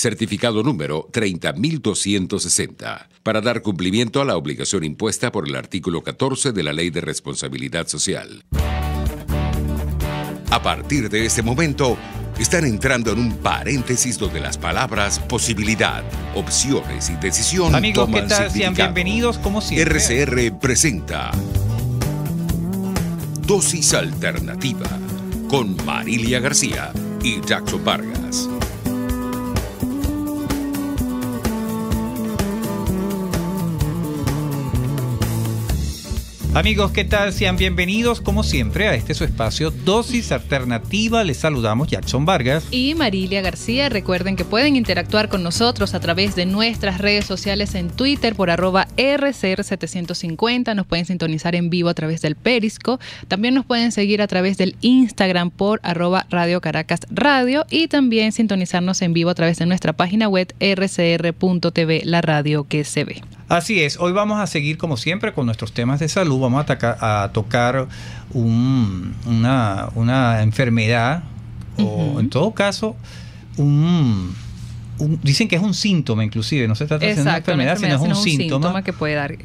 certificado número 30.260, para dar cumplimiento a la obligación impuesta por el artículo 14 de la Ley de Responsabilidad Social. A partir de este momento, están entrando en un paréntesis donde las palabras posibilidad, opciones y decisión amigos, toman ¿qué tal? Sean significado. bienvenidos como siempre. RCR presenta Dosis Alternativa con Marilia García y Jackson Vargas. Amigos, ¿qué tal? Sean bienvenidos como siempre a este su espacio Dosis Alternativa. Les saludamos Jackson Vargas y Marilia García. Recuerden que pueden interactuar con nosotros a través de nuestras redes sociales en Twitter por @RCR750. Nos pueden sintonizar en vivo a través del Periscope. También nos pueden seguir a través del Instagram por @Radio Caracas Radio y también sintonizarnos en vivo a través de nuestra página web rcr.tv, la radio que se ve. Así es, hoy vamos a seguir como siempre con nuestros temas de salud. Vamos a tocar una enfermedad o en todo caso dicen que es un síntoma, inclusive no se trata de una enfermedad, sino es un síntoma que puede dar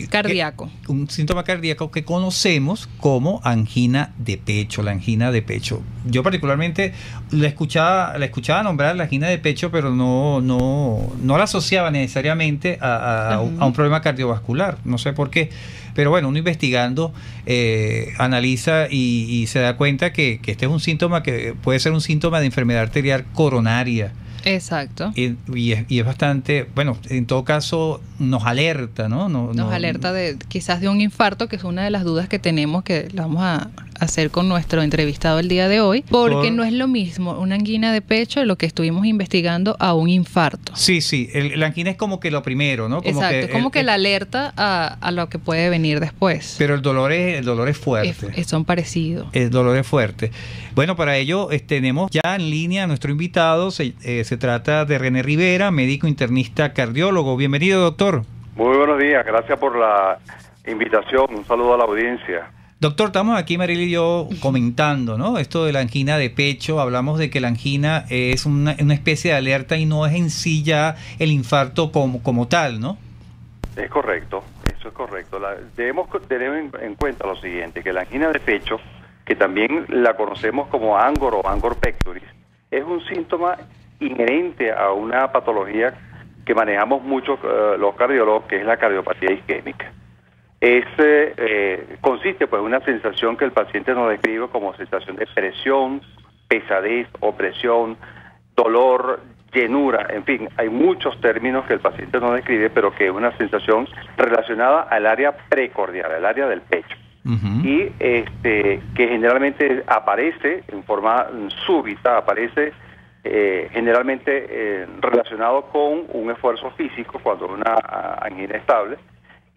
cardíaco. Un síntoma cardíaco que conocemos como angina de pecho, la angina de pecho. Yo particularmente la escuchaba nombrar la angina de pecho, pero no la asociaba necesariamente a un problema cardiovascular, no sé por qué. Pero bueno, uno investigando analiza y se da cuenta que este es un síntoma que puede ser un síntoma de enfermedad arterial coronaria. Exacto. Y es bastante, bueno, en todo caso nos alerta, ¿no? Nos alerta quizás de un infarto, que es una de las dudas que tenemos, que la vamos a hacer con nuestro entrevistado el día de hoy, porque no es lo mismo una angina de pecho de lo que estuvimos investigando a un infarto. Sí, la angina es como que lo primero, ¿no? Como exacto, es como que la alerta a lo que puede venir después. Pero el dolor es fuerte. Son parecidos. El dolor es fuerte. Bueno, para ello tenemos ya en línea a nuestro invitado. Se trata de René Rivera, médico internista cardiólogo. Bienvenido, doctor. Muy buenos días, gracias por la invitación. Un saludo a la audiencia. Doctor, estamos aquí, Marilia y yo, comentando, ¿no? Esto de la angina de pecho. Hablamos de que la angina es una especie de alerta y no es en sí ya el infarto como tal, ¿no? Es correcto, eso es correcto. Debemos tener en cuenta lo siguiente, que la angina de pecho, que también la conocemos como angor o angor pectoris, es un síntoma inherente a una patología que manejamos mucho los cardiólogos, que es la cardiopatía isquémica. Consiste pues en una sensación que el paciente nos describe como sensación de presión, pesadez, opresión, dolor, llenura, en fin, hay muchos términos que el paciente nos describe, pero que es una sensación relacionada al área precordial, al área del pecho. Y que generalmente aparece en forma súbita, aparece generalmente relacionado con un esfuerzo físico cuando es una angina estable,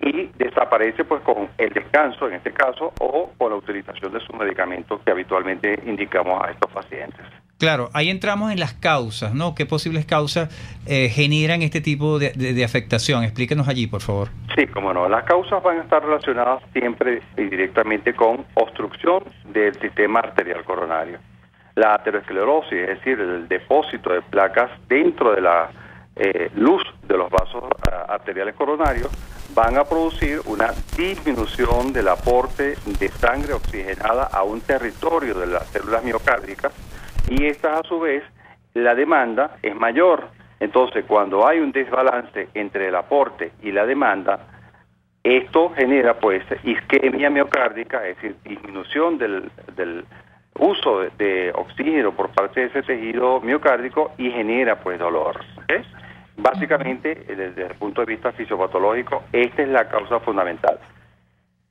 y desaparece pues con el descanso en este caso o con la utilización de sus medicamentos que habitualmente indicamos a estos pacientes. Claro, ahí entramos en las causas, ¿no? ¿Qué posibles causas generan este tipo de afectación? Explíquenos allí, por favor. Sí, cómo no. Las causas van a estar relacionadas siempre y directamente con obstrucción del sistema arterial coronario. La aterosclerosis, es decir, el depósito de placas dentro de la luz de los vasos arteriales coronarios, van a producir una disminución del aporte de sangre oxigenada a un territorio de las células miocárdicas, y esta a su vez, la demanda es mayor. Entonces, cuando hay un desbalance entre el aporte y la demanda, esto genera pues isquemia miocárdica, es decir, disminución del uso de oxígeno por parte de ese tejido miocárdico, y genera pues dolor. ¿Okay? Básicamente, desde el punto de vista fisiopatológico, esta es la causa fundamental.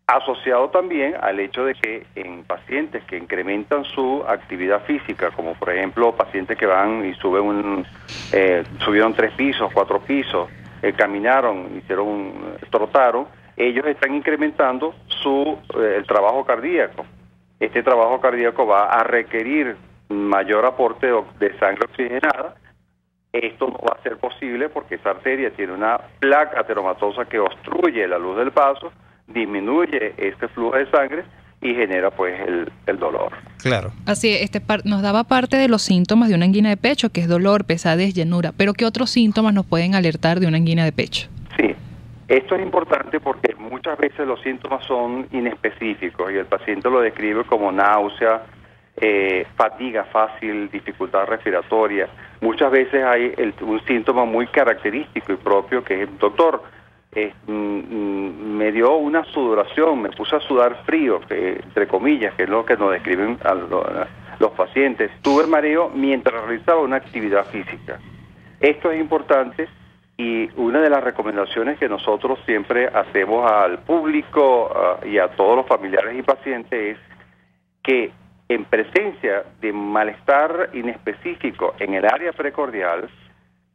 Asociado también al hecho de que en pacientes que incrementan su actividad física, como por ejemplo pacientes que van y subieron 3 pisos, 4 pisos, caminaron, trotaron, ellos están incrementando el trabajo cardíaco. Este trabajo cardíaco va a requerir mayor aporte de sangre oxigenada. Esto no va a ser posible porque esa arteria tiene una placa ateromatosa que obstruye la luz del vaso, disminuye este flujo de sangre, y genera pues el dolor. Claro. Así es, nos daba parte de los síntomas de una angina de pecho, que es dolor, pesadez, llenura, pero ¿qué otros síntomas nos pueden alertar de una angina de pecho? Sí, esto es importante porque muchas veces los síntomas son inespecíficos y el paciente lo describe como náusea, fatiga fácil, dificultad respiratoria. Muchas veces hay un síntoma muy característico y propio que es, doctor, me dio una sudoración, me puse a sudar frío, entre comillas, que es lo que nos describen los pacientes. Tuve mareo mientras realizaba una actividad física. Esto es importante y una de las recomendaciones que nosotros siempre hacemos al público y a todos los familiares y pacientes es que en presencia de malestar inespecífico en el área precordial,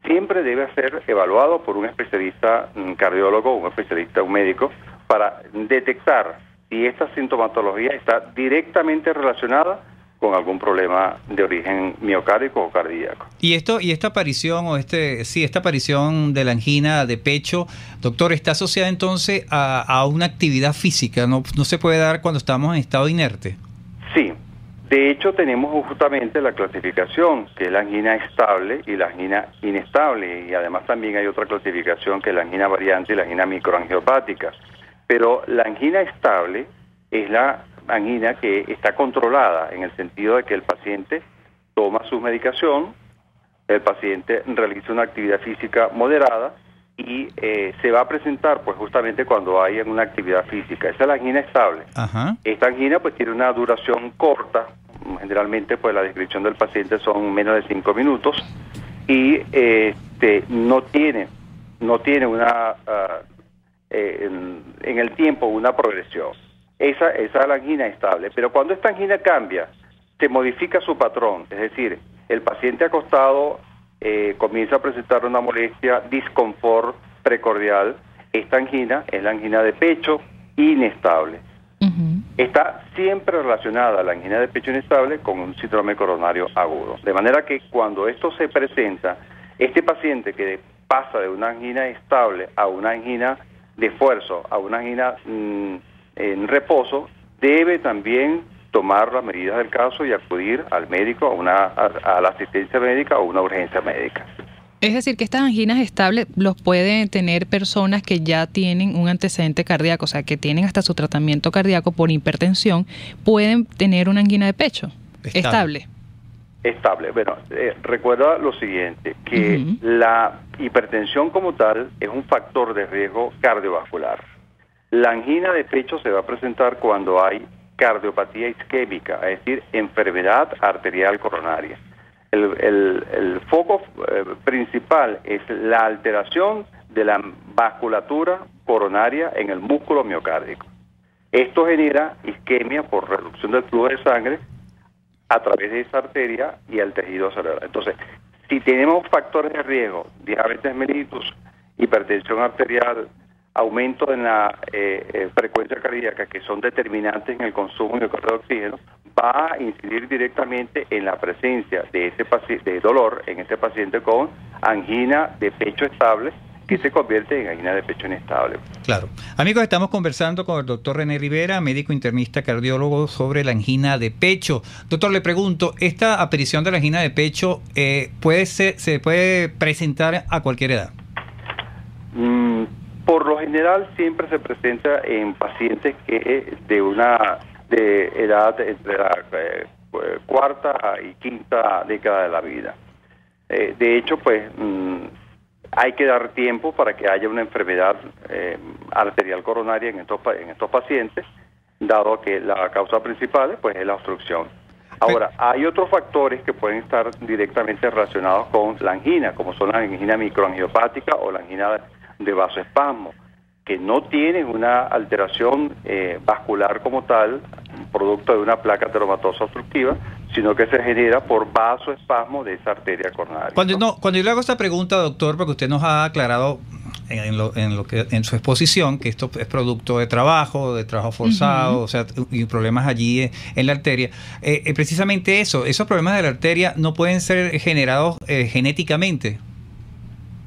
siempre debe ser evaluado por un especialista, un cardiólogo, un médico, para detectar si esta sintomatología está directamente relacionada con algún problema de origen miocárdico o cardíaco. Y esta aparición esta aparición de la angina de pecho, doctor, está asociada entonces a una actividad física, no se puede dar cuando estamos en estado inerte. Sí. De hecho, tenemos justamente la clasificación, que es la angina estable y la angina inestable, y además también hay otra clasificación que es la angina variante y la angina microangiopática. Pero la angina estable es la angina que está controlada, en el sentido de que el paciente toma su medicación, el paciente realiza una actividad física moderada y se va a presentar pues justamente cuando hay una actividad física. Esa es la angina estable. Ajá. Esta angina pues tiene una duración corta, generalmente pues la descripción del paciente son menos de 5 minutos y no tiene una en el tiempo una progresión. Esa es la angina estable, pero cuando esta angina cambia, se modifica su patrón, es decir, el paciente acostado comienza a presentar una molestia, disconfort precordial. Esta angina es la angina de pecho inestable. Uh-huh. Está siempre relacionada la angina de pecho inestable con un síndrome coronario agudo. De manera que cuando esto se presenta, este paciente que pasa de una angina estable a una angina de esfuerzo, a una angina en reposo, debe también tomar las medidas del caso y acudir al médico, a la asistencia médica o una urgencia médica. Es decir, que estas anginas estables los pueden tener personas que ya tienen un antecedente cardíaco, o sea, que tienen hasta su tratamiento cardíaco por hipertensión, pueden tener una angina de pecho estable. Estable. Bueno, recuerda lo siguiente, que la hipertensión como tal es un factor de riesgo cardiovascular. La angina de pecho se va a presentar cuando hay cardiopatía isquémica, es decir, enfermedad arterial coronaria. El foco principal es la alteración de la vasculatura coronaria en el músculo miocárdico. Esto genera isquemia por reducción del flujo de sangre a través de esa arteria y al tejido cerebral. Entonces, si tenemos factores de riesgo, diabetes mellitus, hipertensión arterial, aumento en la frecuencia cardíaca, que son determinantes en el consumo de oxígeno, va a incidir directamente en la presencia de ese paciente, de dolor en ese paciente con angina de pecho estable, que se convierte en angina de pecho inestable. Claro. Amigos, estamos conversando con el doctor René Rivera, médico internista cardiólogo, sobre la angina de pecho. Doctor, le pregunto, ¿esta aparición de la angina de pecho se puede presentar a cualquier edad? Por lo general siempre se presenta en pacientes que de edad entre la cuarta y quinta década de la vida. De hecho, pues hay que dar tiempo para que haya una enfermedad arterial coronaria en estos pacientes, dado que la causa principal pues es la obstrucción. Ahora, hay otros factores que pueden estar directamente relacionados con la angina, como son la angina microangiopática o la angina de vasoespasmo, que no tienen una alteración vascular como tal, producto de una placa ateromatosa obstructiva, sino que se genera por vasoespasmo de esa arteria coronaria. Cuando yo le hago esta pregunta, doctor, porque usted nos ha aclarado en su exposición que esto es producto de trabajo forzado, o sea, y problemas allí en la arteria. Precisamente esos problemas de la arteria no pueden ser generados genéticamente.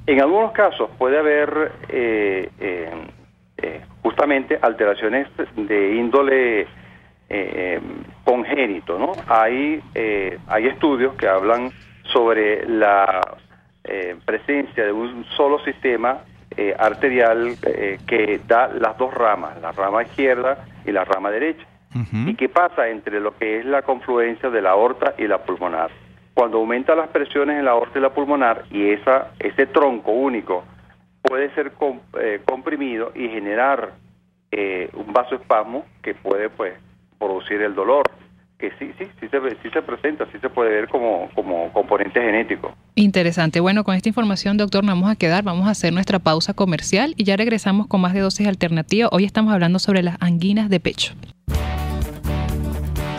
En algunos casos puede haber justamente alteraciones de índole congénito, ¿no? Hay estudios que hablan sobre la presencia de un solo sistema arterial que da las dos ramas, la rama izquierda y la rama derecha. ¿Y qué pasa entre lo que es la confluencia de la aorta y la pulmonar? Cuando aumentan las presiones en la aorta y la pulmonar, y ese tronco único puede ser comprimido y generar un vasoespasmo que puede, pues, producir el dolor, que sí se presenta, sí se puede ver como componente genético. Interesante. Bueno, con esta información, doctor, nos vamos a quedar, vamos a hacer nuestra pausa comercial y ya regresamos con más de Dosis Alternativa. Hoy estamos hablando sobre las anginas de pecho.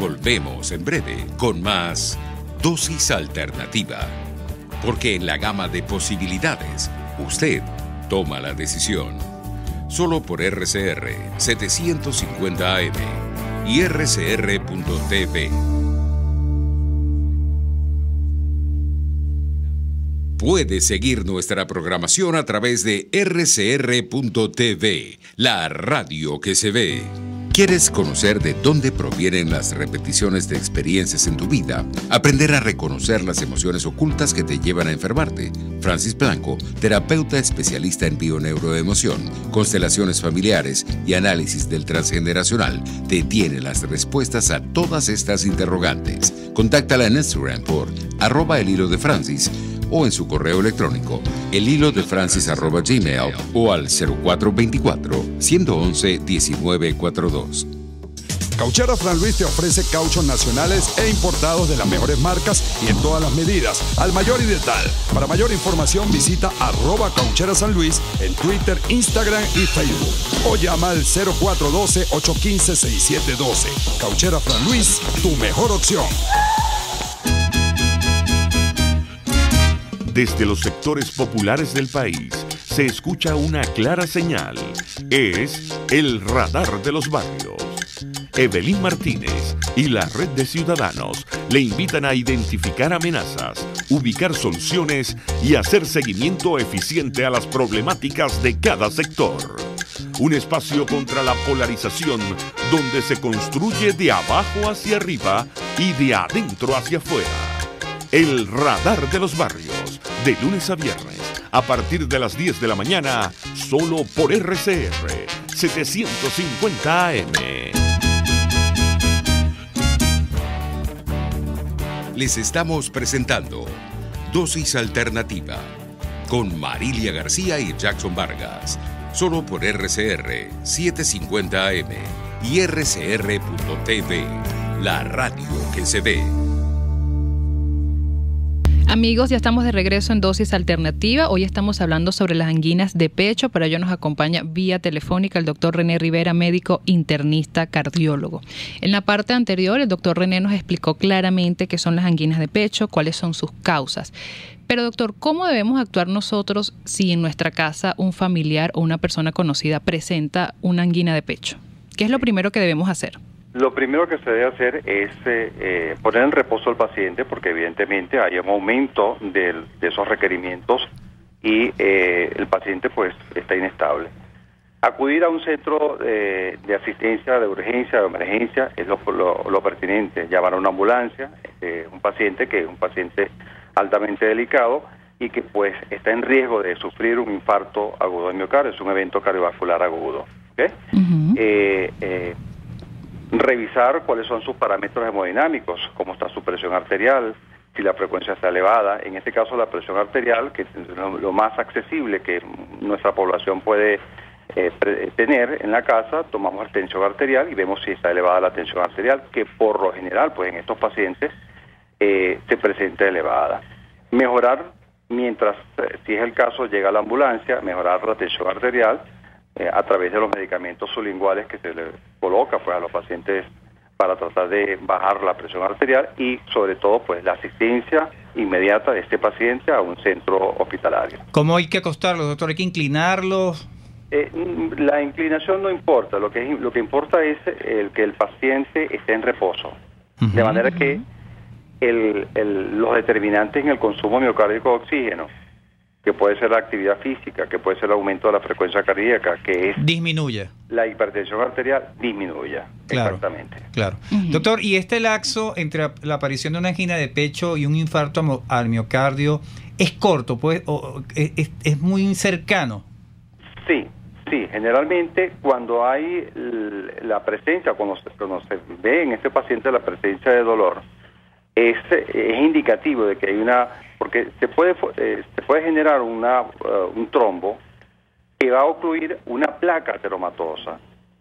Volvemos en breve con más Dosis Alternativa, porque en la gama de posibilidades, usted toma la decisión. Solo por RCR 750 AM y rcr.tv. Puede seguir nuestra programación a través de rcr.tv, la radio que se ve. ¿Quieres conocer de dónde provienen las repeticiones de experiencias en tu vida? Aprender a reconocer las emociones ocultas que te llevan a enfermarte. Francis Blanco, terapeuta especialista en bioneuroemoción, constelaciones familiares y análisis del transgeneracional, te tiene las respuestas a todas estas interrogantes. Contáctala en Instagram por @elhilodefrancis o en su correo electrónico elhilodefrancis@gmail o al 0424-111-1942. Cauchera Fran Luis te ofrece cauchos nacionales e importados de las mejores marcas y en todas las medidas, al mayor y de tal. Para mayor información visita @Cauchera San Luis en Twitter, Instagram y Facebook. O llama al 0412-815-6712. Cauchera Fran Luis, tu mejor opción. Desde los sectores populares del país se escucha una clara señal. Es el radar de los barrios. Evelyn Martínez y la Red de Ciudadanos le invitan a identificar amenazas, ubicar soluciones y hacer seguimiento eficiente a las problemáticas de cada sector. Un espacio contra la polarización donde se construye de abajo hacia arriba y de adentro hacia afuera. El radar de los barrios, de lunes a viernes, a partir de las 10 de la mañana, solo por RCR 750 AM. Les estamos presentando Dosis Alternativa con Marilia García y Jackson Vargas, solo por RCR 750 AM y rcr.tv, la radio que se ve. Amigos, ya estamos de regreso en Dosis Alternativa. Hoy estamos hablando sobre las anginas de pecho. Para ello nos acompaña vía telefónica el doctor René Rivera, médico internista cardiólogo. En la parte anterior, el doctor René nos explicó claramente qué son las anginas de pecho, cuáles son sus causas. Pero doctor, ¿cómo debemos actuar nosotros si en nuestra casa un familiar o una persona conocida presenta una angina de pecho? ¿Qué es lo primero que debemos hacer? Lo primero que se debe hacer es poner en reposo al paciente, porque evidentemente hay un aumento de esos requerimientos y el paciente pues está inestable. Acudir a un centro de asistencia, de urgencia, de emergencia, es lo pertinente. Llamar a una ambulancia, un paciente altamente delicado y que pues está en riesgo de sufrir un infarto agudo de miocardio, es un evento cardiovascular agudo. ¿Okay? Revisar cuáles son sus parámetros hemodinámicos, cómo está su presión arterial, si la frecuencia está elevada. En este caso la presión arterial, que es lo más accesible que nuestra población puede tener en la casa, tomamos la tensión arterial y vemos si está elevada la tensión arterial, que por lo general pues en estos pacientes se presenta elevada. Mejorar, mientras, si es el caso, llega la ambulancia, mejorar la tensión arterial a través de los medicamentos sublinguales que se le coloca pues a los pacientes para tratar de bajar la presión arterial y sobre todo pues la asistencia inmediata de este paciente a un centro hospitalario. ¿Cómo hay que acostarlo, doctor? ¿Hay que inclinarlo? La inclinación no importa, lo que importa es que el paciente esté en reposo, de manera que los determinantes en el consumo miocárdico de oxígeno que puede ser la actividad física, que puede ser el aumento de la frecuencia cardíaca, que es disminuya. La hipertensión arterial disminuya. Claro, exactamente. Claro. Doctor, ¿y este laxo entre la aparición de una angina de pecho y un infarto al miocardio es corto, pues, o es muy cercano? Sí, generalmente cuando hay la presencia, cuando se ve en este paciente la presencia de dolor, es indicativo de que hay porque se puede generar un trombo que va a ocluir una placa ateromatosa.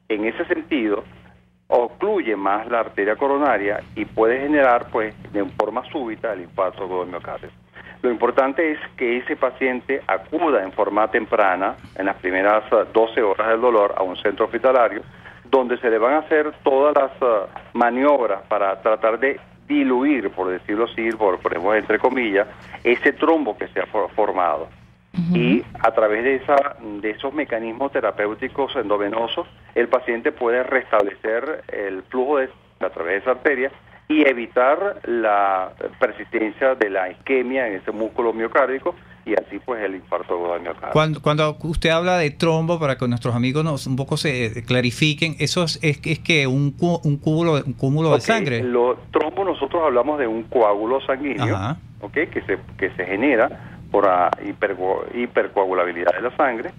En ese sentido, ocluye más la arteria coronaria y puede generar, pues, de forma súbita el infarto agudo del miocardio. Lo importante es que ese paciente acuda en forma temprana, en las primeras 12 horas del dolor, a un centro hospitalario, donde se le van a hacer todas las maniobras para tratar de diluir, por decirlo así, ponemos entre comillas, ese trombo que se ha formado. Y a través de esos mecanismos terapéuticos endovenosos, el paciente puede restablecer el flujo a través de esa arteria y evitar la persistencia de la isquemia en ese músculo miocárdico y así pues el infarto agudo del miocardio. Cuando usted habla de trombo, para que nuestros amigos un poco se clarifiquen, eso es que un cúmulo de sangre. Los trombos, nosotros hablamos de un coágulo sanguíneo, que se genera por la hipercoagulabilidad de la sangre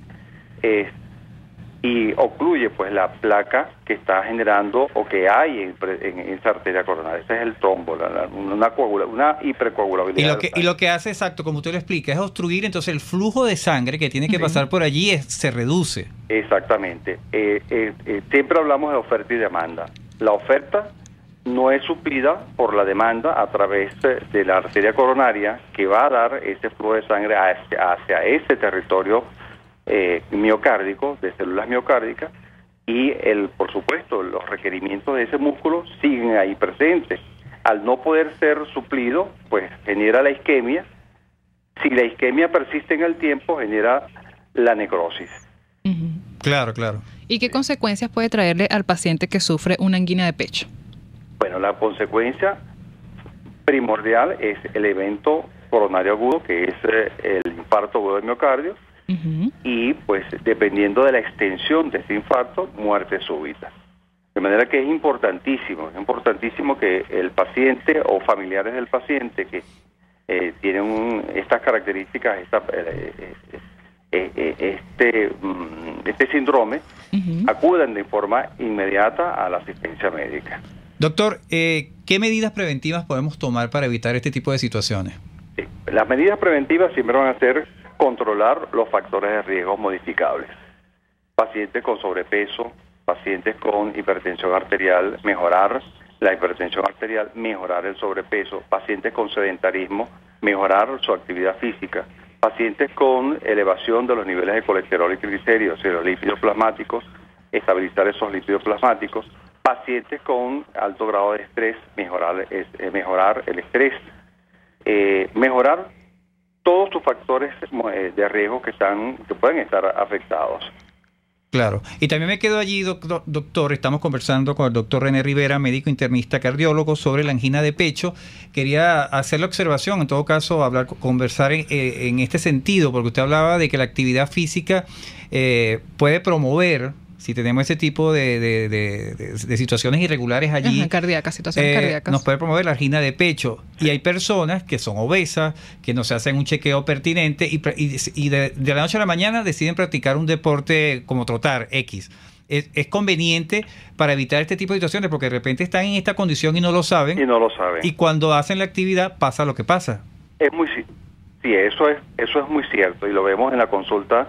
y ocluye pues la placa que está generando o que hay en esa arteria coronaria. Ese es el trombo, una hipercoagulabilidad. Y lo que hace, exacto, como usted lo explica, es obstruir, entonces el flujo de sangre que tiene que pasar por allí se reduce. Exactamente. Siempre hablamos de oferta y demanda. La oferta no es suplida por la demanda a través de la arteria coronaria, que va a dar ese flujo de sangre hacia ese territorio miocárdico, de células miocárdicas, y por supuesto los requerimientos de ese músculo siguen ahí presentes. Al no poder ser suplido, pues genera la isquemia. Si la isquemia persiste en el tiempo, genera la necrosis. Claro. ¿Y qué consecuencias puede traerle al paciente que sufre una angina de pecho? Bueno, la consecuencia primordial es el evento coronario agudo, que es el infarto agudo del miocardio, y pues dependiendo de la extensión de ese infarto, muerte súbita. De manera que es importantísimo que el paciente o familiares del paciente que tienen estas características, este síndrome, acudan de forma inmediata a la asistencia médica. Doctor, ¿qué medidas preventivas podemos tomar para evitar este tipo de situaciones? Sí. Las medidas preventivas siempre van a ser controlar los factores de riesgo modificables. Pacientes con sobrepeso, pacientes con hipertensión arterial, mejorar la hipertensión arterial, mejorar el sobrepeso, pacientes con sedentarismo, mejorar su actividad física, pacientes con elevación de los niveles de colesterol y triglicéridos y los lípidos plasmáticos, estabilizar esos lípidos plasmáticos, pacientes con alto grado de estrés, mejorar el estrés, mejorar todos sus factores de riesgo que pueden estar afectados. Claro. Y también me quedo allí, doctor, estamos conversando con el doctor René Rivera, médico internista cardiólogo, sobre la angina de pecho. Quería hacer la observación, en todo caso, conversar en este sentido, porque usted hablaba de que la actividad física puede promover, si tenemos ese tipo de situaciones irregulares allí, situaciones cardíacas, nos puede promover la angina de pecho. Y hay personas que son obesas, que no se hacen un chequeo pertinente y de la noche a la mañana deciden practicar un deporte como trotar, X. Es conveniente para evitar este tipo de situaciones, porque de repente están en esta condición y no lo saben. Y cuando hacen la actividad pasa lo que pasa. Sí, eso es muy cierto y lo vemos en la consulta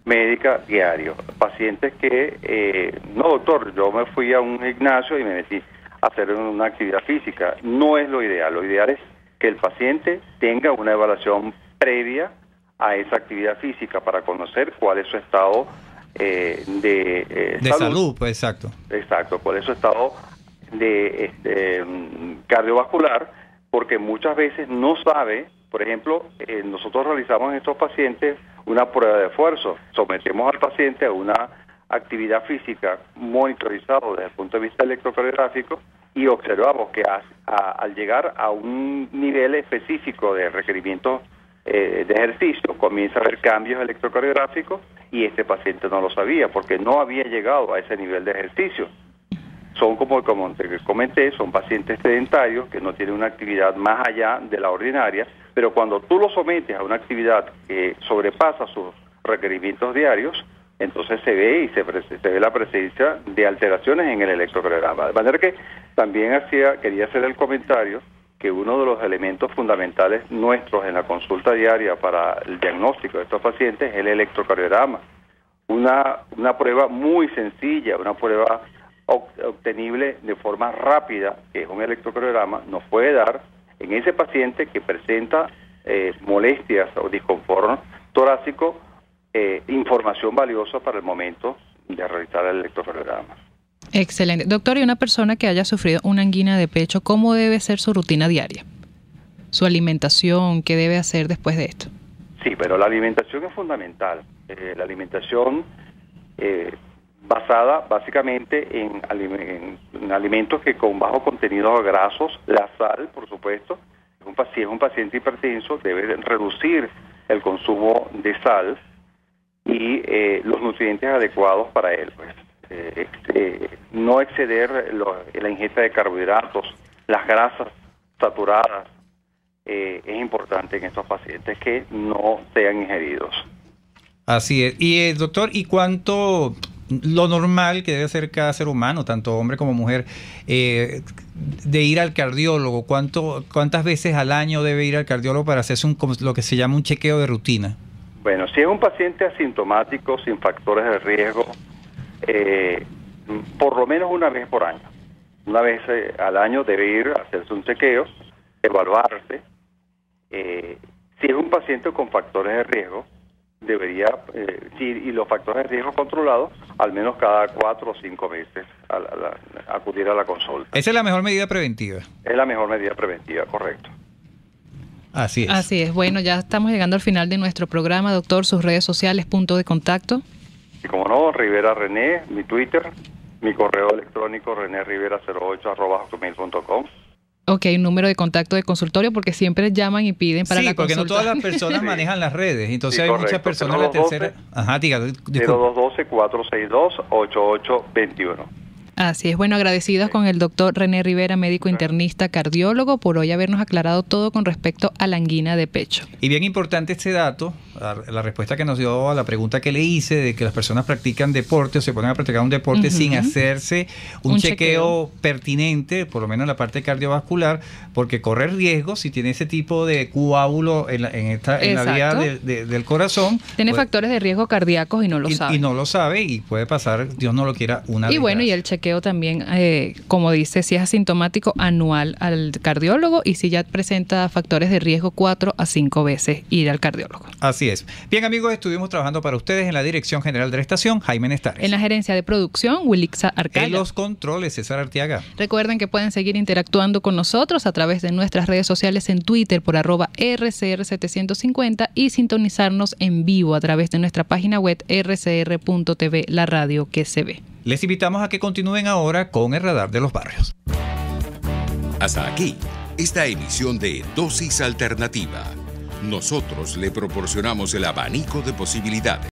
médica diario. Pacientes que, no doctor, yo me fui a un gimnasio y me metí a hacer una actividad física. No es lo ideal. Lo ideal es que el paciente tenga una evaluación previa a esa actividad física para conocer cuál es su estado de salud, pues exacto, cuál es su estado de cardiovascular, porque muchas veces no sabe. Por ejemplo, nosotros realizamos en estos pacientes una prueba de esfuerzo. Sometemos al paciente a una actividad física monitorizada desde el punto de vista electrocardiográfico y observamos que al llegar a un nivel específico de requerimientos de ejercicio, comienza a haber cambios electrocardiográficos y este paciente no lo sabía porque no había llegado a ese nivel de ejercicio. Son como te comenté, son pacientes sedentarios que no tienen una actividad más allá de la ordinaria, pero cuando tú lo sometes a una actividad que sobrepasa sus requerimientos diarios, entonces se ve la presencia de alteraciones en el electrocardiograma. De manera que también quería hacer el comentario que uno de los elementos fundamentales nuestros en la consulta diaria para el diagnóstico de estos pacientes es el electrocardiograma. Una prueba muy sencilla, una prueba obtenible de forma rápida, que es un electrocardiograma, nos puede dar en ese paciente que presenta molestias o disconfort torácico, información valiosa para el momento de realizar el electrocardiograma. Excelente. Doctor, y una persona que haya sufrido una angina de pecho, ¿cómo debe ser su rutina diaria? Su alimentación, ¿qué debe hacer después de esto? Sí, pero la alimentación es fundamental. La alimentación basada básicamente en alimentos que con bajo contenido grasos, la sal, por supuesto. Si es un paciente hipertenso, debe reducir el consumo de sal y los nutrientes adecuados para él, pues. No exceder la ingesta de carbohidratos, las grasas saturadas, es importante en estos pacientes que no sean ingeridos. Así es. Y doctor, ¿y cuánto lo normal que debe hacer cada ser humano, tanto hombre como mujer, de ir al cardiólogo? ¿Cuántas veces al año debe ir al cardiólogo para hacerse lo que se llama un chequeo de rutina? Bueno, si es un paciente asintomático, sin factores de riesgo, por lo menos una vez por año. Una vez al año debe ir a hacerse un chequeo, evaluarse. Si es un paciente con factores de riesgo, debería, y los factores de riesgo controlados, al menos cada 4 o 5 meses acudir a la consulta. Esa es la mejor medida preventiva. Es la mejor medida preventiva, correcto. Así es. Así es. Bueno, ya estamos llegando al final de nuestro programa. Doctor, sus redes sociales, punto de contacto. Y como no, Rivera René, mi Twitter, mi correo electrónico renerivera08@hotmail.com. Ok, un número de contacto de consultorio porque siempre llaman y piden para la consulta. Sí, porque no todas las personas manejan las redes, entonces hay muchas personas de la tercera... Ajá, diga, 0212-462-8821. Así es, bueno, agradecidos con el doctor René Rivera, médico internista cardiólogo, por hoy habernos aclarado todo con respecto a la angina de pecho. Y bien importante este dato, la respuesta que nos dio a la pregunta que le hice de que las personas practican deporte o se ponen a practicar un deporte sin hacerse un chequeo pertinente, por lo menos en la parte cardiovascular, porque corre riesgo si tiene ese tipo de coágulo en la vía del corazón. Tiene factores de riesgo cardíacos y no lo sabe. Y no lo sabe y puede pasar, Dios no lo quiera, una desgracia. Y bueno, y el chequeo también, como dice, si es asintomático, anual al cardiólogo, y si ya presenta factores de riesgo, 4 a 5 veces ir al cardiólogo. Así es. Bien, amigos, estuvimos trabajando para ustedes en la dirección general de la estación, Jaime Nestares. En la gerencia de producción, Wilixa Arcaya. En los controles, César Arteaga. Recuerden que pueden seguir interactuando con nosotros a través de nuestras redes sociales en Twitter por @RCR750 y sintonizarnos en vivo a través de nuestra página web rcr.tv, la radio que se ve. Les invitamos a que continúen ahora con el Radar de los Barrios. Hasta aquí, esta emisión de Dosis Alternativa. Nosotros le proporcionamos el abanico de posibilidades.